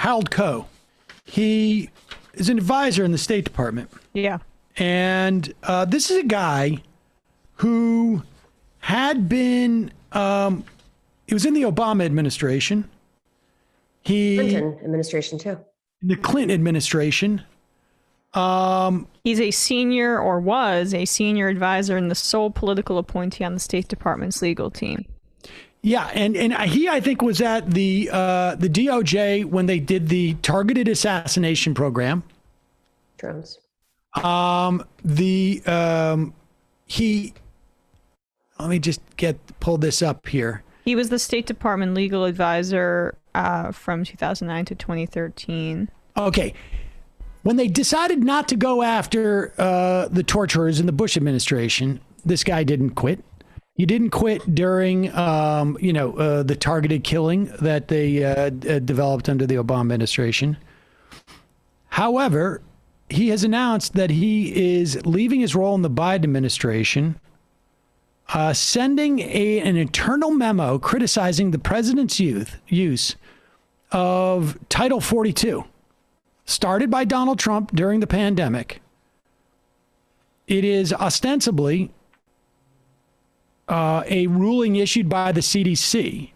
Hald Co. He is an advisor in the State Department. Yeah. And this is a guy who had been, he was in the Obama administration. Clinton administration, too. The Clinton administration. He's a senior, or was a senior advisor and the sole political appointee on the State Department's legal team. Yeah, and he, I think, was at the DOJ when they did the targeted assassination program. Drones. Let me just pull this up here. He was the State Department legal advisor from 2009 to 2013. Okay. When they decided not to go after the torturers in the Bush administration, this guy didn't quit. He didn't quit during, the targeted killing that they developed under the Obama administration. However, he has announced that he is leaving his role in the Biden administration, sending an internal memo criticizing the president's use of Title 42, started by Donald Trump during the pandemic. It is ostensibly a ruling issued by the CDC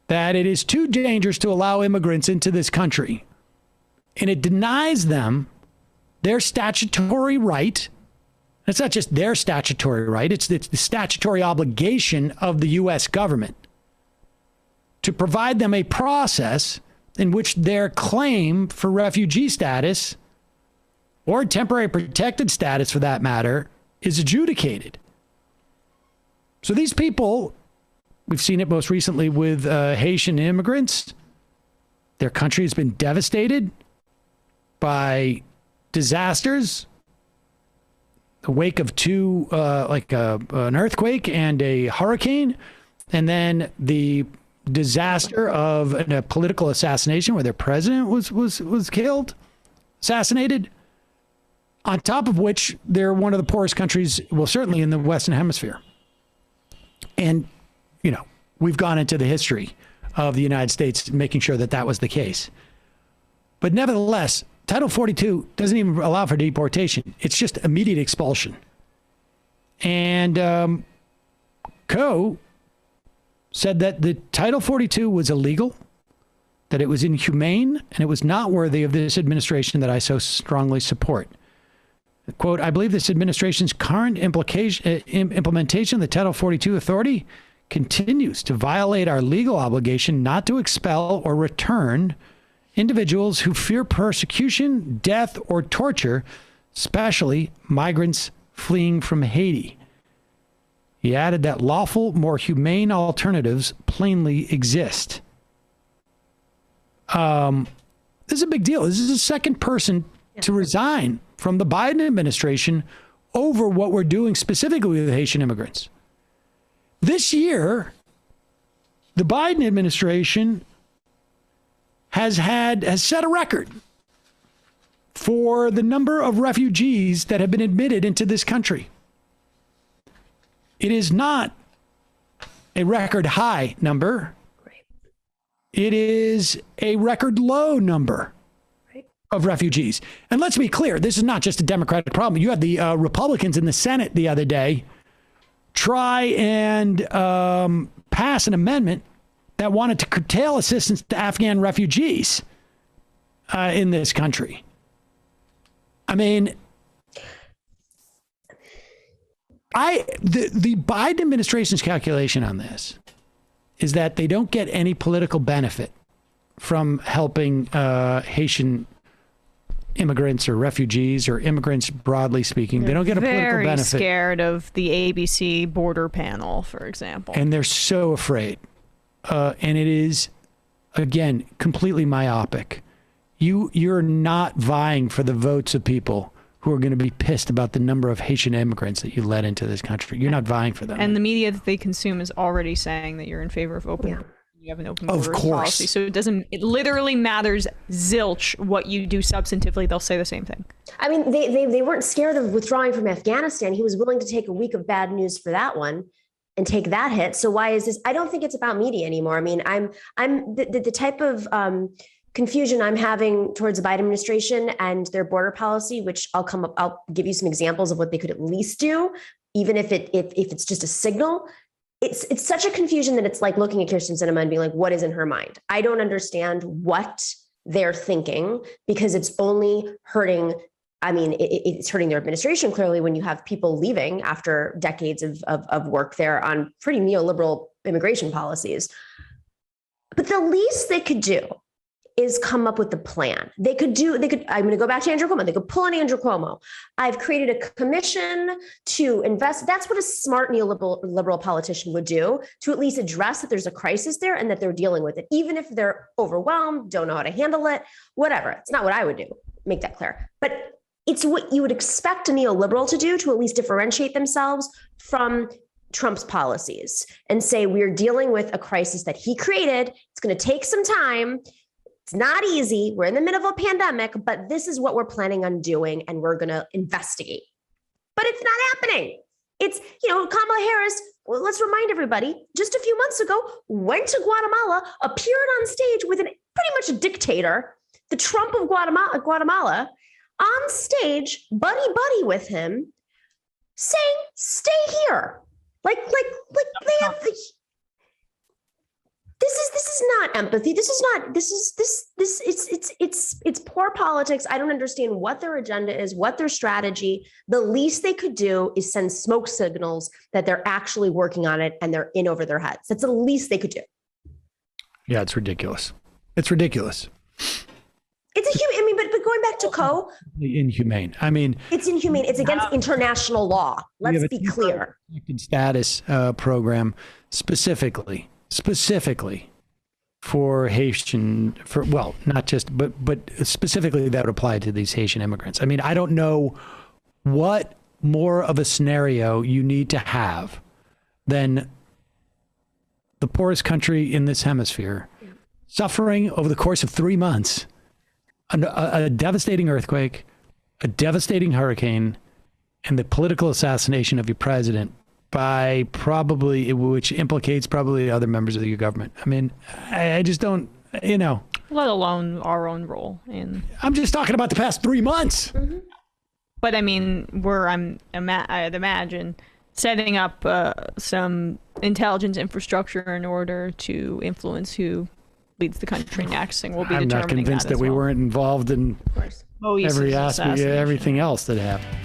that it is too dangerous to allow immigrants into this country. And it denies them their statutory right. It's not just their statutory right, it's the statutory obligation of the U.S. government to provide them a process in which their claim for refugee status, or temporary protected status for that matter, is adjudicated. So these people, we've seen it most recently with Haitian immigrants. Their country has been devastated by disasters, the wake of two, an earthquake and a hurricane, and then the disaster of a political assassination where their president was killed, assassinated. On top of which, they're one of the poorest countries, well, certainly in the Western Hemisphere. And, we've gone into the history of the United States making sure that that was the case. But nevertheless, Title 42 doesn't even allow for deportation. It's just immediate expulsion. And Co said that the Title 42 was illegal, that it was inhumane, and it was not worthy of this administration that I so strongly support. Quote, I believe this administration's current implementation of the Title 42 authority continues to violate our legal obligation not to expel or return individuals who fear persecution, death, or torture, especially migrants fleeing from Haiti. He added that lawful, more humane alternatives plainly exist. This is a big deal. This is the second person to resign from the Biden administration over what we're doing specifically with Haitian immigrants. This year, the Biden administration has set a record for the number of refugees that have been admitted into this country. It is not a record high number. It is a record low number of refugees. And let's be clear, this is not just a Democratic problem. You had the Republicans in the Senate the other day try and pass an amendment that wanted to curtail assistance to Afghan refugees in this country. I mean, the Biden administration's calculation on this is that they don't get any political benefit from helping Haitian immigrants or refugees or immigrants broadly speaking. They don't get a political benefit. Very scared of the ABC border panel, for example. And they're so afraid. And it is, again, completely myopic. You're not vying for the votes of people who are going to be pissed about the number of Haitian immigrants that you let into this country. You're not vying for them. And the media that they consume is already saying that you're in favor of open. You have an open borders policy. So it literally matters zilch what you do substantively. They'll say the same thing. I mean, they weren't scared of withdrawing from Afghanistan. He was willing to take a week of bad news for that one and take that hit. So why is this? I don't think it's about media anymore. I mean, I'm the type of confusion I'm having towards the Biden administration and their border policy, which I'll give you some examples of what they could at least do, even if it's just a signal. It's such a confusion that it's like looking at Kirsten Sinema and being like, what is in her mind? I don't understand what they're thinking, because it's only hurting. I mean, it's hurting their administration clearly when you have people leaving after decades of work there on pretty neoliberal immigration policies. But the least they could do is come up with a plan. I'm going to go back to Andrew Cuomo. They could pull an Andrew Cuomo. I've created a commission to invest. That's what a smart neoliberal politician would do, to at least address that there's a crisis there and that they're dealing with it, even if they're overwhelmed, don't know how to handle it, whatever. It's not what I would do. Make that clear. But it's what you would expect a neoliberal to do, to at least differentiate themselves from Trump's policies and say, we're dealing with a crisis that he created. It's going to take some time. It's not easy. We're in the middle of a pandemic, but this is what we're planning on doing, and we're going to investigate. But it's not happening. It's, Kamala Harris, well, let's remind everybody, just a few months ago, went to Guatemala, appeared on stage with pretty much a dictator, the Trump of Guatemala, on stage, buddy with him, saying, stay here. Like they have the... This is not empathy. It's poor politics. I don't understand what their agenda is, what their strategy. The least they could do is send smoke signals that they're actually working on it and they're in over their heads. That's the least they could do. Yeah, it's ridiculous. It's ridiculous. But going back to Co, inhumane. It's inhumane. It's against international law. Let's be clear. Status program specifically for Haitian, not just, but specifically that would apply to these Haitian immigrants. I don't know what more of a scenario you need to have than the poorest country in this hemisphere suffering over the course of 3 months a devastating earthquake, a devastating hurricane, and the political assassination of your president by which implicates probably other members of your government. I just don't, Let alone our own role in. I'm just talking about the past 3 months. Mm-hmm. But I'd imagine setting up some intelligence infrastructure in order to influence who leads the country next, and we'll be determining that. I'm not convinced that we weren't involved in every aspect, everything else that happened.